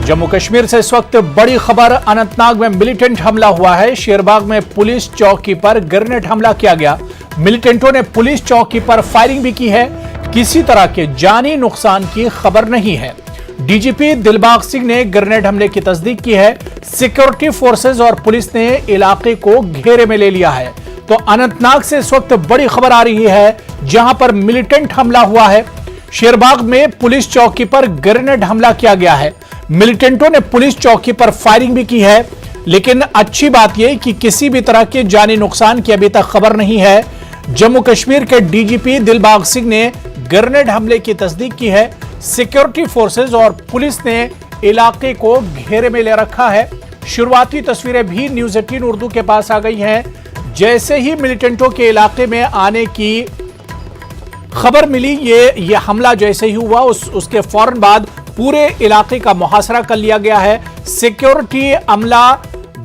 जम्मू कश्मीर से इस वक्त बड़ी खबर। अनंतनाग में मिलिटेंट हमला हुआ है। शेरबाग में पुलिस चौकी पर ग्रेनेड हमला किया गया। मिलिटेंटों ने पुलिस चौकी पर फायरिंग भी की है। किसी तरह के जानी नुकसान की खबर नहीं है। डीजीपी दिलबाग सिंह ने ग्रेनेड हमले की तस्दीक की है। सिक्योरिटी फोर्सेज और पुलिस ने इलाके को घेरे में ले लिया है। तो अनंतनाग से इस वक्त बड़ी खबर आ रही है, जहां पर मिलिटेंट हमला हुआ है। शेरबाग में पुलिस चौकी पर ग्रेनेड हमला किया गया है। मिलिटेंटों ने पुलिस चौकी पर फायरिंग भी की है, लेकिन अच्छी बात यह कि किसी भी तरह के जानी नुकसान की अभी तक खबर नहीं है। जम्मू कश्मीर के डीजीपी दिलबाग सिंह ने ग्रेनेड हमले की तस्दीक की है। सिक्योरिटी फोर्सेज और पुलिस ने इलाके को घेरे में ले रखा है। शुरुआती तस्वीरें भी न्यूज़ 18 उर्दू के पास आ गई हैं। जैसे ही मिलिटेंटों के इलाके में आने की खबर मिली, ये हमला जैसे ही हुआ उसके फौरन बाद पूरे इलाके का मुहासरा कर लिया गया है। सिक्योरिटी अमला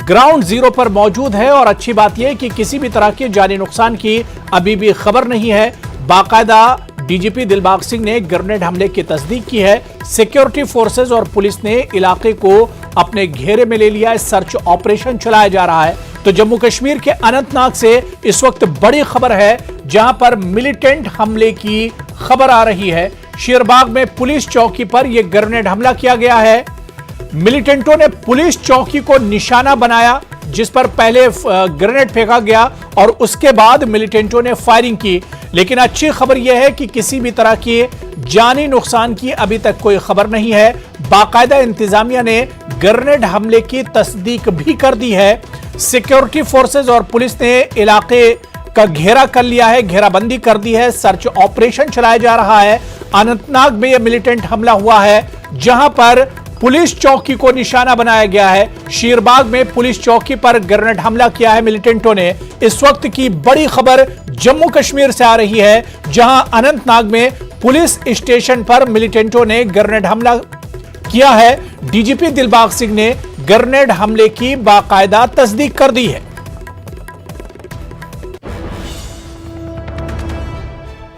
ग्राउंड जीरो पर मौजूद है और अच्छी बात यह कि किसी भी तरह के जानी नुकसान की अभी भी खबर नहीं है। बाकायदा डीजीपी दिलबाग सिंह ने ग्रेनेड हमले की तस्दीक की है। सिक्योरिटी फोर्सेज और पुलिस ने इलाके को अपने घेरे में ले लिया है। सर्च ऑपरेशन चलाया जा रहा है। तो जम्मू कश्मीर के अनंतनाग से इस वक्त बड़ी खबर है, जहां पर मिलिटेंट हमले की खबर आ रही है। शेरबाग में पुलिस चौकी पर यह ग्रेनेड हमला किया गया है। मिलिटेंटों ने पुलिस चौकी को निशाना बनाया, जिस पर पहले ग्रेनेड फेंका गया और उसके बाद मिलिटेंटों ने फायरिंग की। लेकिन अच्छी खबर यह है कि किसी भी तरह की जानी नुकसान की अभी तक कोई खबर नहीं है। बाकायदा इंतजामिया ने ग्रेनेड हमले की तस्दीक भी कर दी है। सिक्योरिटी फोर्सेज और पुलिस ने इलाके का घेरा कर लिया है, घेराबंदी कर दी है। सर्च ऑपरेशन चलाया जा रहा है। अनंतनाग में यह मिलिटेंट हमला हुआ है, जहां पर पुलिस चौकी को निशाना बनाया गया है। शेरबाग में पुलिस चौकी पर ग्रेनेड हमला किया है मिलिटेंटों ने। इस वक्त की बड़ी खबर जम्मू कश्मीर से आ रही है, जहां अनंतनाग में पुलिस स्टेशन पर मिलिटेंटों ने ग्रेनेड हमला किया है। डीजीपी दिलबाग सिंह ने ग्रेनेड हमले की बाकायदा तस्दीक कर दी है।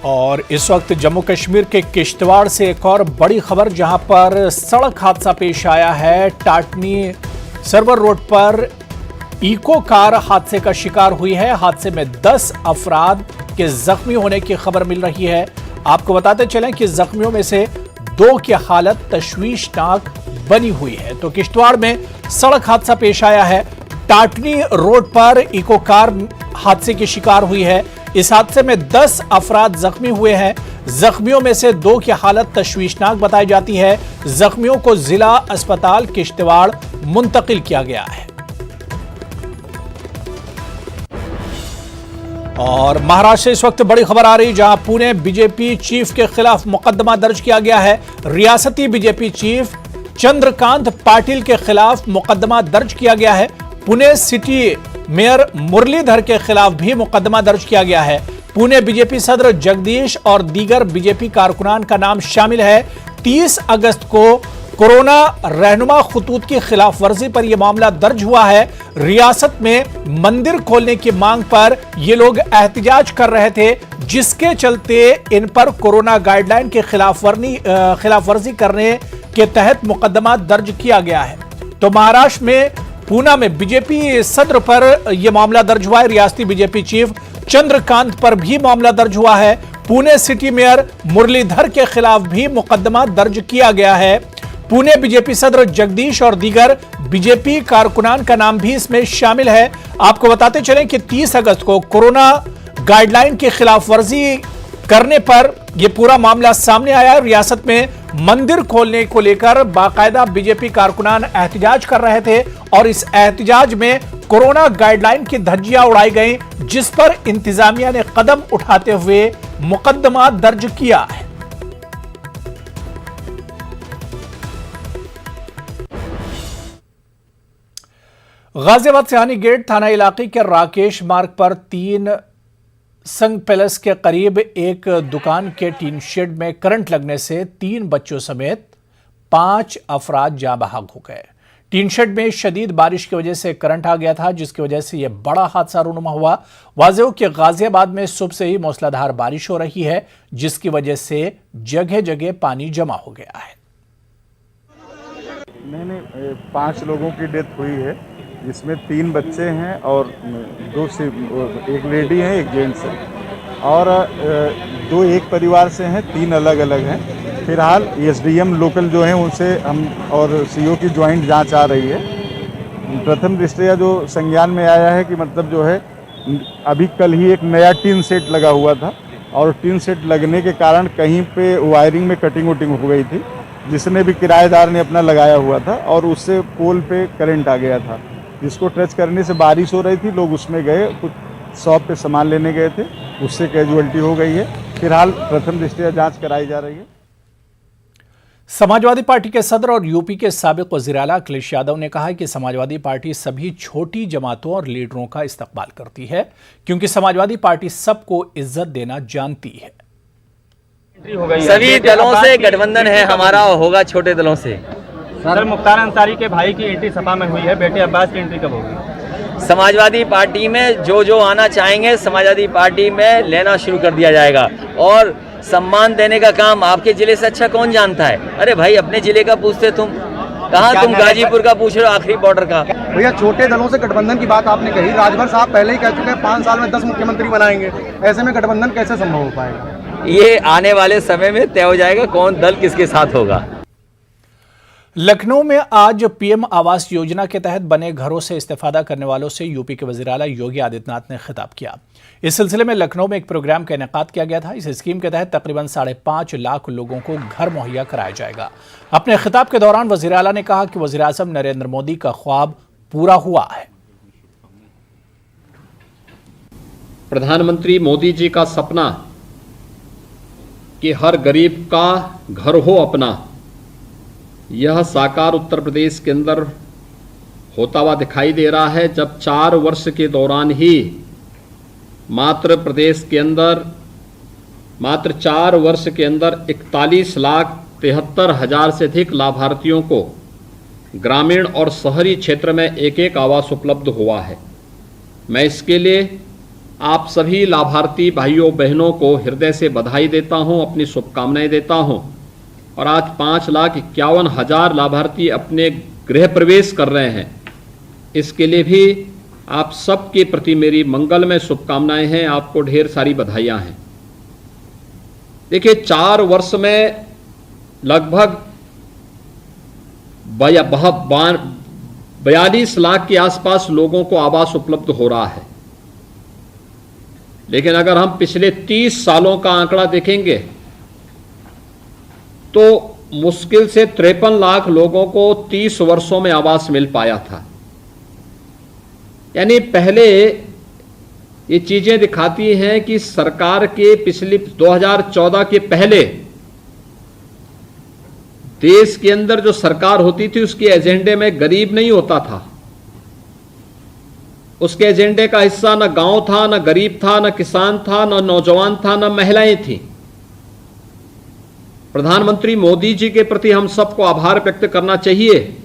और इस वक्त जम्मू कश्मीर के किश्तवाड़ से एक और बड़ी खबर, जहां पर सड़क हादसा पेश आया है। टाटनी सर्वर रोड पर इको कार हादसे का शिकार हुई है। हादसे में 10 अफराद के जख्मी होने की खबर मिल रही है। आपको बताते चलें कि जख्मियों में से 2 की हालत तशवीशनाक बनी हुई है। तो किश्तवाड़ में सड़क हादसा पेश आया है। टाटनी रोड पर इको कार हादसे की शिकार हुई है। इस हादसे में 10 अफराद जख्मी हुए हैं। जख्मियों में से 2 की हालत तशवीशनाक बताई जाती है। जख्मियों को जिला अस्पताल किश्तवाड़ मुंतकिल किया गया है। और महाराष्ट्र से इस वक्त बड़ी खबर आ रही, जहां पुणे बीजेपी चीफ के खिलाफ मुकदमा दर्ज किया गया है। रियासती बीजेपी चीफ चंद्रकांत पाटिल के खिलाफ मुकदमा दर्ज किया गया है। पुणे सिटी मेयर मुरलीधर के खिलाफ भी मुकदमा दर्ज किया गया है। पुणे बीजेपी सदर जगदीश और दीगर बीजेपी कारकुनान का नाम शामिल है। 30 अगस्त को कोरोना रहनुमा खतूत की खिलाफ वर्जी पर यह मामला दर्ज हुआ है। रियासत में मंदिर खोलने की मांग पर ये लोग एहतजाज कर रहे थे, जिसके चलते इन पर कोरोना गाइडलाइन के खिलाफ वर्जी करने के तहत मुकदमा दर्ज किया गया है। तो महाराष्ट्र में पूना में बीजेपी सदर पर यह मामला दर्ज हुआ है। रियासती बीजेपी चीफ चंद्रकांत पर भी मामला दर्ज हुआ है। पुणे सिटी मेयर मुरलीधर के खिलाफ भी मुकदमा दर्ज किया गया है। पुणे बीजेपी सदर जगदीश और दीगर बीजेपी कारकुनान का नाम भी इसमें शामिल है। आपको बताते चलें कि 30 अगस्त को कोरोना गाइडलाइन की खिलाफ वर्जी करने पर यह पूरा मामला सामने आया। रियासत में मंदिर खोलने को लेकर बाकायदा बीजेपी कारकुनान एहतजाज कर रहे थे और इस एहतजाज में कोरोना गाइडलाइन की धज्जियां उड़ाई गई, जिस पर इंतजामिया ने कदम उठाते हुए मुकदमा दर्ज किया है। गाजियाबाद सिहानी गेट थाना इलाके के राकेश मार्ग पर 3 संघ पैलेस के करीब एक दुकान के टीन शेड में करंट लगने से 3 बच्चों समेत 5 अफराद जाँ बहक हो गए। टीन शेड में शदीद बारिश की वजह से करंट आ गया था, जिसकी वजह से यह बड़ा हादसा रूनुमा हुआ। वाज़ेह हो कि गाजियाबाद में सुबह से ही मूसलाधार बारिश हो रही है, जिसकी वजह से जगह जगह पानी जमा हो गया है। नहीं, 5 लोगों की डेथ हुई है, जिसमें 3 बच्चे हैं और एक लेडी है, एक जेंट्स है, और 2 एक परिवार से हैं, 3 अलग अलग हैं। फिलहाल एसडीएम लोकल जो हैं उनसे हम और सीओ की ज्वाइंट जांच आ रही है। प्रथम दृष्टया जो संज्ञान में आया है कि मतलब जो है अभी कल ही एक नया टीन सेट लगा हुआ था और टीन सेट लगने के कारण कहीं पे वायरिंग में कटिंग वटिंग हो गई थी, जिसने भी किराएदार ने अपना लगाया हुआ था और उससे पोल पे करंट आ गया था, जिसको टच करने से बारिश हो रही थी, लोग उसमें गए, कुछ शॉप पे सामान लेने गए थे, उससे कैजुअलिटी हो गई है। फिलहाल प्रथम दृष्टया जांच कराई जा रही है। समाजवादी पार्टी के सदर और यूपी के साबिक वज़ीर-ए-आला अखिलेश यादव ने कहा है कि समाजवादी पार्टी सभी छोटी जमातों और लीडरों का इस्तकबाल करती है, क्योंकि समाजवादी पार्टी सबको इज्जत देना जानती है। सभी दलों से गठबंधन है हमारा, होगा छोटे दलों से। सर, मुख्तार अंसारी के भाई की एंट्री सपा में हुई है, बेटे अब्बास की एंट्री कब होगी? समाजवादी पार्टी में जो आना चाहेंगे समाजवादी पार्टी में लेना शुरू कर दिया जाएगा। और सम्मान देने का काम आपके जिले से अच्छा कौन जानता है? अरे भाई, अपने जिले का पूछते तुम, कहाँ तुम गाजीपुर का पूछ रहे हो, आखिरी बॉर्डर का। भैया, छोटे दलों से गठबंधन की बात आपने कही, राजभर साहब पहले ही कह चुके हैं 5 साल में 10 मुख्यमंत्री बनाएंगे, ऐसे में गठबंधन कैसे संभव हो पाएगा? ये आने वाले समय में तय हो जाएगा कौन दल किसके साथ होगा। लखनऊ में आज पीएम आवास योजना के तहत बने घरों से इस्तेफादा करने वालों से यूपी के वज़ीर-ए-आला योगी आदित्यनाथ ने खिताब किया। इस सिलसिले में लखनऊ में एक प्रोग्राम का इनेकाद किया गया था। इस स्कीम के तहत तकरीबन 5.5 लाख लोगों को घर मुहैया कराया जाएगा। अपने खिताब के दौरान वज़ीर-ए-आला ने कहा कि वज़ीर-ए-आज़म नरेंद्र मोदी का ख्वाब पूरा हुआ है। प्रधानमंत्री मोदी जी का सपना कि हर गरीब का घर हो अपना, यह साकार उत्तर प्रदेश के अंदर होता हुआ दिखाई दे रहा है। जब 4 वर्ष के दौरान ही मात्र 4 वर्ष के अंदर 41,73,000 से अधिक लाभार्थियों को ग्रामीण और शहरी क्षेत्र में एक आवास उपलब्ध हुआ है। मैं इसके लिए आप सभी लाभार्थी भाइयों बहनों को हृदय से बधाई देता हूं, अपनी शुभकामनाएं देता हूं। और आज 5,51,000 लाभार्थी अपने गृह प्रवेश कर रहे हैं। इसके लिए भी आप सबके प्रति मेरी मंगलमय शुभकामनाएं हैं, आपको ढेर सारी बधाइयां हैं। देखिए, 4 वर्ष में लगभग 42 लाख के आसपास लोगों को आवास उपलब्ध हो रहा है। लेकिन अगर हम पिछले 30 सालों का आंकड़ा देखेंगे तो मुश्किल से 53 लाख लोगों को 30 वर्षों में आवास मिल पाया था। यानी पहले ये चीजें दिखाती हैं कि सरकार के पिछली 2014 के पहले देश के अंदर जो सरकार होती थी उसके एजेंडे में गरीब नहीं होता था। उसके एजेंडे का हिस्सा न गांव था, न गरीब था, न किसान था, न नौजवान था, न महिलाएं थी। प्रधानमंत्री मोदी जी के प्रति हम सबको आभार व्यक्त करना चाहिए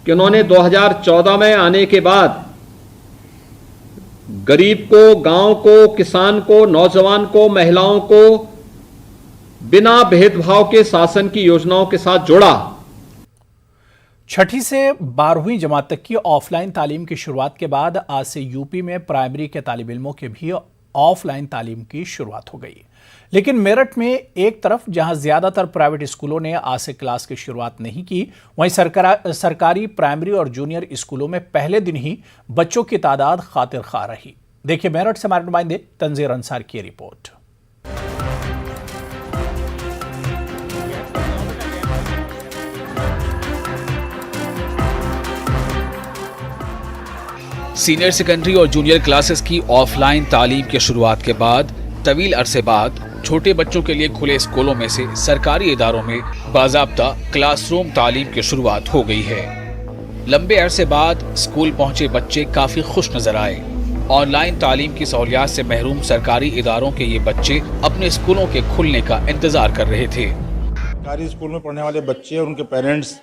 कि उन्होंने 2014 में आने के बाद गरीब को, गांव को, किसान को, नौजवान को, महिलाओं को बिना भेदभाव के शासन की योजनाओं के साथ जोड़ा। 6ठी से 12वीं जमात तक की ऑफलाइन तालीम की शुरुआत के बाद आज से यूपी में प्राइमरी के तालिब इल्मों के भी ऑफलाइन तालीम की शुरुआत हो गई। लेकिन मेरठ में एक तरफ जहां ज्यादातर प्राइवेट स्कूलों ने आज से क्लास की शुरुआत नहीं की, वहीं सरकारी प्राइमरी और जूनियर स्कूलों में पहले दिन ही बच्चों की तादाद खातिर खा रही। देखिए मेरठ से हमारे नुमाइंदे तंजीर अंसार की रिपोर्ट। सीनियर सेकेंडरी और जूनियर क्लासेस की ऑफलाइन तालीम की शुरुआत के बाद तवील अरसे बाद छोटे बच्चों के लिए खुले स्कूलों में से सरकारी इदारों में बाज़ाब्ता क्लासरूम तालीम की शुरुआत हो गई है। लंबे अरसे बाद स्कूल पहुंचे बच्चे काफी खुश नजर आए। ऑनलाइन तालीम की सहूलियात से महरूम सरकारी इदारों के ये बच्चे अपने स्कूलों के खुलने का इंतजार कर रहे थे। सरकारी स्कूल में पढ़ने वाले बच्चे और उनके पेरेंट्स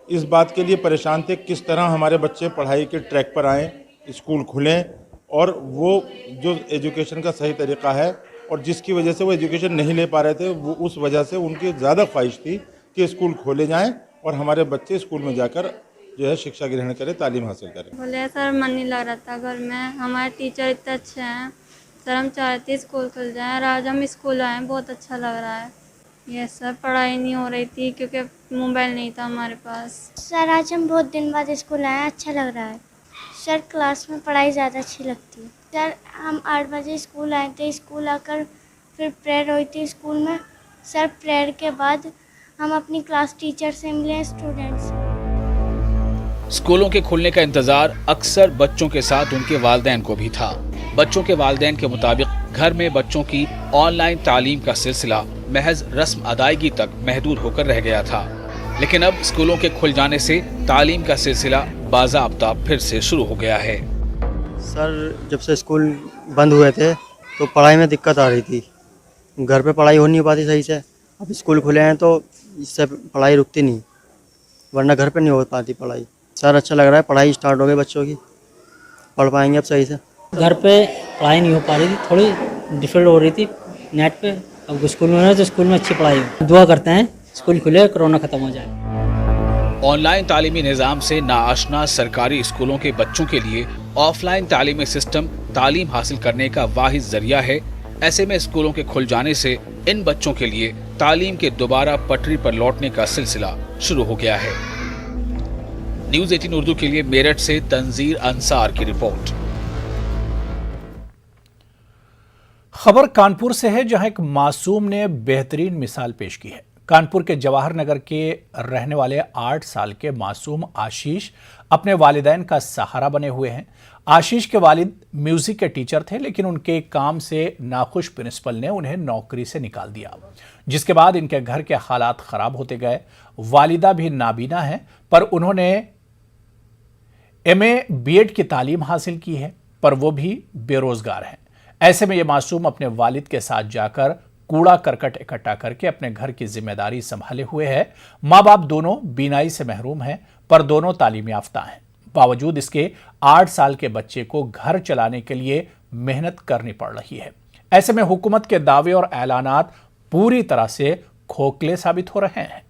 इस बात के लिए परेशान थे किस तरह हमारे बच्चे पढ़ाई के ट्रैक पर आएँ, स्कूल खुलें, और वो जो एजुकेशन का सही तरीका है और जिसकी वजह से वो एजुकेशन नहीं ले पा रहे थे, वो उस वजह से उनकी ज़्यादा ख्वाहिश थी कि स्कूल खोले जाएं और हमारे बच्चे स्कूल में जाकर जो है शिक्षा ग्रहण करें, तालीम हासिल करें। बोले सर मन नहीं लग रहा था घर में, हमारे टीचर इतने अच्छे हैं सर, हम चाहते थे स्कूल खुल जाए। आज हम स्कूल आए, बहुत अच्छा लग रहा है। ये सर पढ़ाई नहीं हो रही थी क्योंकि मोबाइल नहीं था हमारे पास। सर आज हम बहुत दिन बाद स्कूल आए, अच्छा लग रहा है। सर क्लास में पढ़ाई ज़्यादा अच्छी लगती है। सर हम 8 बजे स्कूल आए थे, स्कूल आकर फिर प्रेयर हुई थी स्कूल में। सर प्रेयर के बाद हम अपनी क्लास टीचर से मिले, स्टूडेंट्स से। स्कूलों के खुलने का इंतजार अक्सर बच्चों के साथ उनके वालिदैन को भी था। बच्चों के वालिदैन के मुताबिक घर में बच्चों की ऑनलाइन तालीम का सिलसिला महज रस्म अदायगी तक महदूद होकर रह गया था, लेकिन अब स्कूलों के खुल जाने से तालीम का सिलसिला बाज़ाब्ता फिर से शुरू हो गया है। सर जब से स्कूल बंद हुए थे तो पढ़ाई में दिक्कत आ रही थी, घर पे पढ़ाई हो नहीं पाती सही से। अब स्कूल खुले हैं तो इससे पढ़ाई रुकती नहीं, वरना घर पे नहीं हो पाती पढ़ाई। सर अच्छा लग रहा है, पढ़ाई स्टार्ट हो गई बच्चों की, पढ़ पाएंगे अब सही से। घर पे पढ़ाई नहीं हो पा रही थी, थोड़ी डिफिकल्ट हो रही थी नेट पे। अब स्कूल में है तो स्कूल में अच्छी पढ़ाई हो। दुआ करते हैं स्कूल खुले, कोरोना खत्म हो जाए। ऑनलाइन तालीमी निज़ाम से नाआशना सरकारी स्कूलों के बच्चों के लिए ऑफलाइन तालीमी सिस्टम तालीम हासिल करने का वाहिद जरिया है। ऐसे में स्कूलों के खुल जाने से इन बच्चों के लिए तालीम के दोबारा पटरी पर लौटने का सिलसिला शुरू हो गया है। न्यूज़ 18 उर्दू के लिए मेरठ से तंजीर अंसार की रिपोर्ट। खबर कानपुर से है, जहां एक मासूम ने बेहतरीन मिसाल पेश की है। कानपुर के जवाहर नगर के रहने वाले 8 साल के मासूम आशीष अपने वालिदैन का सहारा बने हुए हैं। आशीष के वालिद म्यूजिक के टीचर थे, लेकिन उनके काम से नाखुश प्रिंसिपल ने उन्हें नौकरी से निकाल दिया, जिसके बाद इनके घर के हालात खराब होते गए। वालिदा भी नाबीना हैं, पर उन्होंने MA BEd की तालीम हासिल की है, पर वो भी बेरोजगार हैं। ऐसे में ये मासूम अपने वालिद के साथ जाकर कूड़ा करकट इकट्ठा करके अपने घर की जिम्मेदारी संभाले हुए है। माँ बाप दोनों बीनाई से महरूम हैं, पर दोनों तालीम याफ्ता हैं। बावजूद इसके 8 साल के बच्चे को घर चलाने के लिए मेहनत करनी पड़ रही है। ऐसे में हुकूमत के दावे और ऐलानात पूरी तरह से खोखले साबित हो रहे हैं।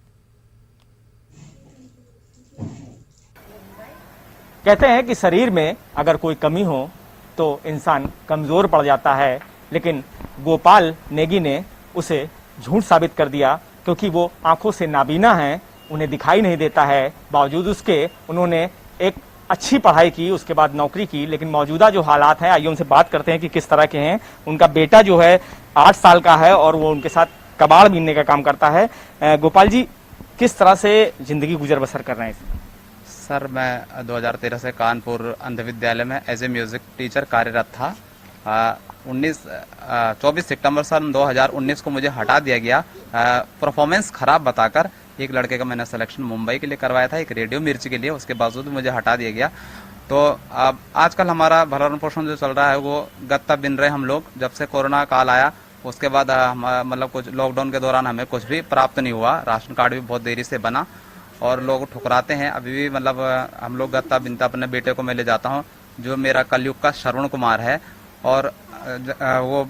कहते हैं कि शरीर में अगर कोई कमी हो तो इंसान कमज़ोर पड़ जाता है, लेकिन गोपाल नेगी ने उसे झूठ साबित कर दिया, क्योंकि वो आंखों से नाबीना हैं, उन्हें दिखाई नहीं देता है। बावजूद उसके उन्होंने एक अच्छी पढ़ाई की, उसके बाद नौकरी की, लेकिन मौजूदा जो हालात हैं, आइए उनसे बात करते हैं कि किस तरह के हैं। उनका बेटा जो है 8 साल का है और वो उनके साथ कबाड़ बीनने का काम करता है। गोपाल जी, किस तरह से जिंदगी गुजर बसर कर रहे हैं? सर मैं 2013 से कानपुर अंध विद्यालय में एज ए म्यूजिक टीचर कार्यरत था। 24 सितंबर सन 2019 को मुझे हटा दिया गया परफॉर्मेंस खराब बताकर। एक लड़के का मैंने सिलेक्शन मुंबई के लिए करवाया था, एक रेडियो मिर्ची के लिए, उसके बावजूद मुझे हटा दिया गया। तो अब आजकल हमारा भरण पोषण जो चल रहा है वो गत्ता बिन रहे हम लोग। जब से कोरोना काल आया उसके बाद मतलब कुछ लॉकडाउन के दौरान हमें कुछ भी प्राप्त नहीं हुआ। राशन कार्ड भी बहुत देरी से बना और लोग ठुकराते हैं। अभी भी मतलब हम लोग गत्ता बिनता अपने बेटे को मैं ले जाता हूँ, जो मेरा कलयुग का श्रवण कुमार है, और वो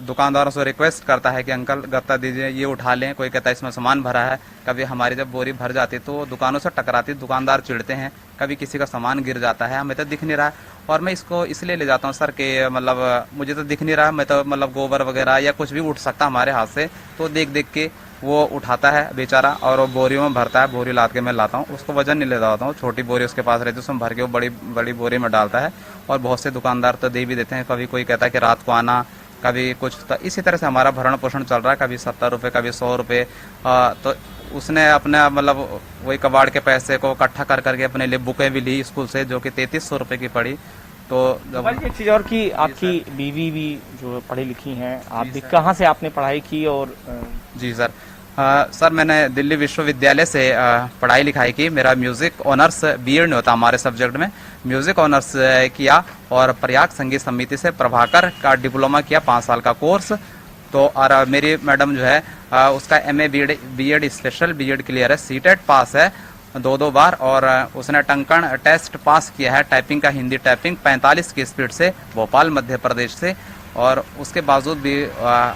दुकानदारों से रिक्वेस्ट करता है कि अंकल गत्ता दीजिए, ये उठा लें। कोई कहता है इसमें सामान भरा है। कभी हमारी जब बोरी भर जाती तो दुकानों से टकराती, दुकानदार चिढ़ते हैं। कभी किसी का सामान गिर जाता है, हमें तो दिख नहीं रहा है, और मैं इसको इसलिए ले जाता हूँ सर कि मतलब मुझे तो दिख नहीं रहा है, मैं तो मतलब गोबर वगैरह या कुछ भी उठ सकता हमारे हाथ से, तो देख देख के वो उठाता है बेचारा और वो बोरियों में भरता है। बोरी लाद के मैं लाता हूँ, उसको वजन नहीं ले जाता हूँ, छोटी बोरी उसके पास रहती है, उसमें भर के वो बड़ी बड़ी बोरी में डालता है। और बहुत से दुकानदार तो दे भी देते हैं। कभी कोई कहता है कि रात को आना, कभी कुछ, तो इसी तरह से हमारा भरण पोषण चल रहा है। कभी 70 रुपये, कभी 100 रुपये। तो उसने अपने मतलब वही कबाड़ के पैसे को इकट्ठा कर करके अपने लिए बुकें भी ली स्कूल से, जो कि 3300 रुपये की पड़ी। तो एक चीज और कि आपकी बीवी भी जो पढ़ी लिखी हैं, आप भी कहाँ से आपने पढ़ाई की? और जी सर, सर मैंने दिल्ली विश्वविद्यालय से पढ़ाई लिखाई की। मेरा म्यूजिक ऑनर्स BEd नहीं होता हमारे सब्जेक्ट में, म्यूजिक ऑनर्स किया, और प्रयाग संगीत समिति से प्रभाकर का डिप्लोमा किया, 5 साल का कोर्स। तो और मेरी मैडम जो है उसका MA BEd special BEd clear है, CTET पास है 2 बार, और उसने टंकण टेस्ट पास किया है टाइपिंग का, हिंदी टाइपिंग 45 की स्पीड से, भोपाल मध्य प्रदेश से। और उसके बावजूद भी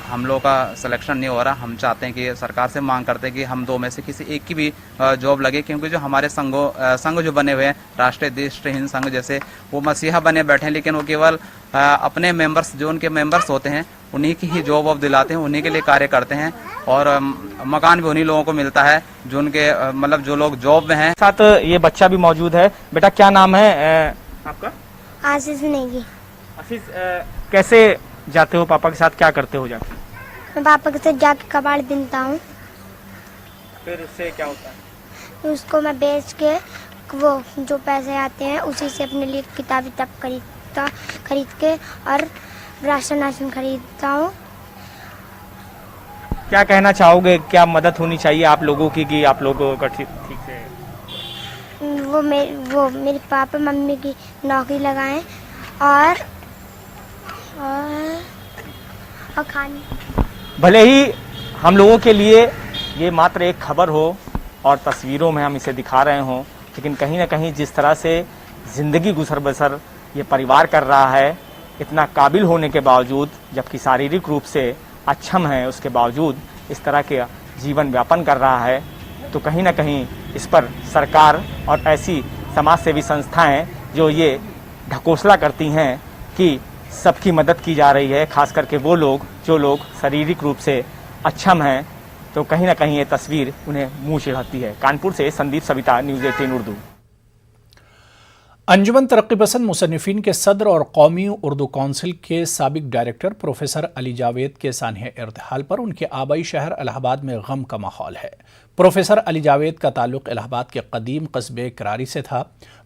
हम लोग का सिलेक्शन नहीं हो रहा। हम चाहते हैं कि सरकार से मांग करते हैं कि हम 2 में से किसी एक की भी जॉब लगे, क्योंकि जो हमारे संघ जो बने हुए हैं, राष्ट्रीय दृष्टिहीन संघ जैसे, वो मसीहा बने बैठे हैं, लेकिन वो केवल अपने मेंबर्स, जो उनके मेंबर्स होते हैं, उन्हीं की ही जॉब ऑफ दिलाते हैं, उन्हीं के लिए कार्य करते हैं और मकान भी उन्हीं लोगों को मिलता है जो उनके मतलब जो लोग जॉब में हैं। साथ ये बच्चा भी मौजूद है। बेटा क्या नाम है आपका? आशीष नेगी। आशीष, कैसे जाते हो पापा के साथ, क्या करते हो जाके? मैं पापा के साथ जाके कबाड़ बिनता हूँ। फिर उससे क्या होता है? उसको मैं बेच के वो जो पैसे आते हैं उसी से अपने लिए किताब खरीद के और राशन खरीदता हूँ। क्या कहना चाहोगे, क्या मदद होनी चाहिए आप लोगों की कि आप लोगों का ठीक से वो मेरे पापा मम्मी की नौकरी लगाएं और खाने। भले ही हम लोगों के लिए ये मात्र एक खबर हो और तस्वीरों में हम इसे दिखा रहे हों, लेकिन कहीं ना कहीं जिस तरह से ज़िंदगी गुजर बसर ये परिवार कर रहा है, इतना काबिल होने के बावजूद, जबकि शारीरिक रूप से अक्षम है, उसके बावजूद इस तरह के जीवन व्यापन कर रहा है, तो कहीं ना कहीं इस पर सरकार और ऐसी समाज सेवी संस्थाएं जो ये ढकोसला करती हैं कि सबकी मदद की जा रही है, खास करके वो लोग जो लोग शारीरिक रूप से अक्षम हैं, तो कहीं ना कहीं ये तस्वीर उन्हें मुंह चिढ़ाती है। कानपुर से संदीप सविता, न्यूज़ 18 उर्दू। अंजुमन तरक्की पसंद मुसन्निफीन के सदर और कौमी उर्दू काउंसिल के साबिक डायरेक्टर प्रोफेसर अली जावेद के सानिया इर्तिहाल पर उनके आबाई शहर इलाहाबाद में गम का माहौल है। प्रोफेसर अली जावेद का ताल्लुक इलाहाबाद के कदीम कस्बे करारी से था।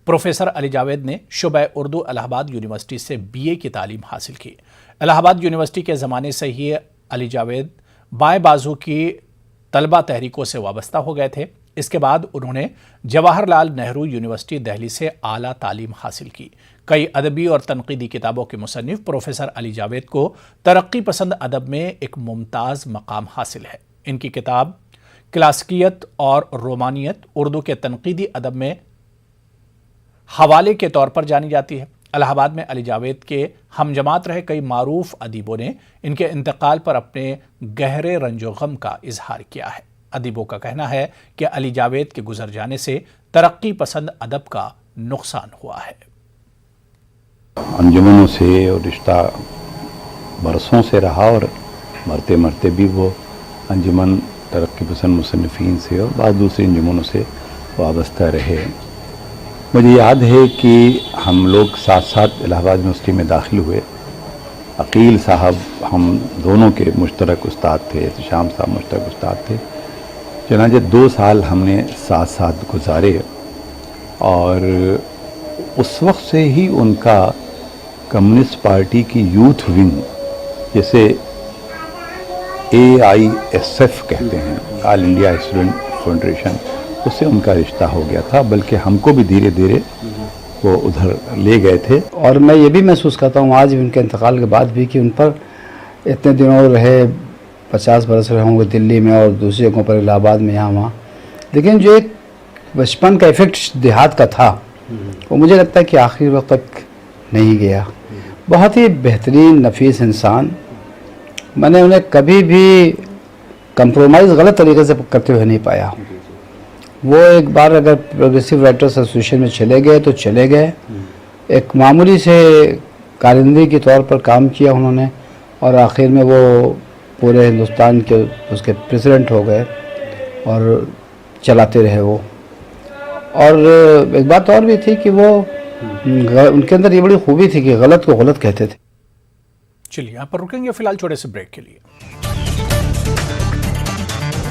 प्रोफेसर अली जावेद ने शुबा उर्दू इलाहाबाद यूनिवर्सिटी से BA की तालीम हासिल की। इलाहाबाद यूनिवर्सिटी के ज़माने से ही अली जावेद बाएं बाजू की तलबा तहरीकों से वाबस्ता हो गए थे। इसके बाद उन्होंने जवाहरलाल नेहरू यूनिवर्सिटी दिल्ली से आला तालीम हासिल की। कई अदबी और तनकीदी किताबों के मुसन्निफ प्रोफेसर अली जावेद को तरक्की पसंद अदब में एक मुमताज़ मकाम हासिल है। इनकी किताब क्लासिकियत और रोमानियत उर्दू के तनकीदी अदब में हवाले के तौर पर जानी जाती है। इलाहाबाद में अली जावेद के हमजमात रहे कई मारूफ अदीबों ने इनके इंतकाल पर अपने गहरे रंजो गम का इजहार किया है। अदीबों का कहना है कि अली जावेद के गुजर जाने से तरक्की पसंद अदब का नुकसान हुआ है। अंजुमनों से और रिश्ता बरसों से रहा और मरते मरते भी वो अंजुमन तरक्की पसंद मुसन्निफीन से और बाद दूसरी अंजुमनों से वाबस्ता रहे। मुझे याद है कि हम लोग साथ साथ इलाहाबाद यूनिवर्सिटी में दाखिल हुए। अकील साहब हम दोनों के मुश्तरक उस्ताद थे, शाम साहब मुश्तरक उस्ताद थे। चनाचे 2 साल हमने साथ साथ गुजारे और उस वक्त से ही उनका कम्युनिस्ट पार्टी की यूथ विंग, जैसे AISF कहते हैं, ऑल इंडिया स्टूडेंट फेडरेशन, उससे उनका रिश्ता हो गया था। बल्कि हमको भी धीरे धीरे वो उधर ले गए थे। और मैं ये भी महसूस करता हूँ आज उनके इंतकाल के बाद भी कि उन पर इतने दिनों रहे, 50 बरस रहे होंगे दिल्ली में और दूसरी जगहों पर, इलाहाबाद में, यहाँ वहाँ, लेकिन जो एक बचपन का इफ़ेक्ट देहात का था वो मुझे लगता है कि आखिर वक्त तक नहीं गया। बहुत ही बेहतरीन नफीस इंसान, मैंने उन्हें कभी भी कंप्रोमाइज़ गलत तरीके से करते हुए नहीं पाया। वो एक बार अगर प्रोग्रेसिव राइटर्स एसोसिएशन में चले गए तो चले गए, एक मामूली से कारिंदे के तौर पर काम किया उन्होंने और आखिर में वो पूरे हिंदुस्तान के उसके प्रेसिडेंट हो गए और चलाते रहे वो। और एक बात और भी थी कि वो उनके अंदर ये बड़ी खूबी थी कि गलत को गलत कहते थे। चलिए यहाँ पर रुकेंगे फिलहाल छोटे से ब्रेक के लिए।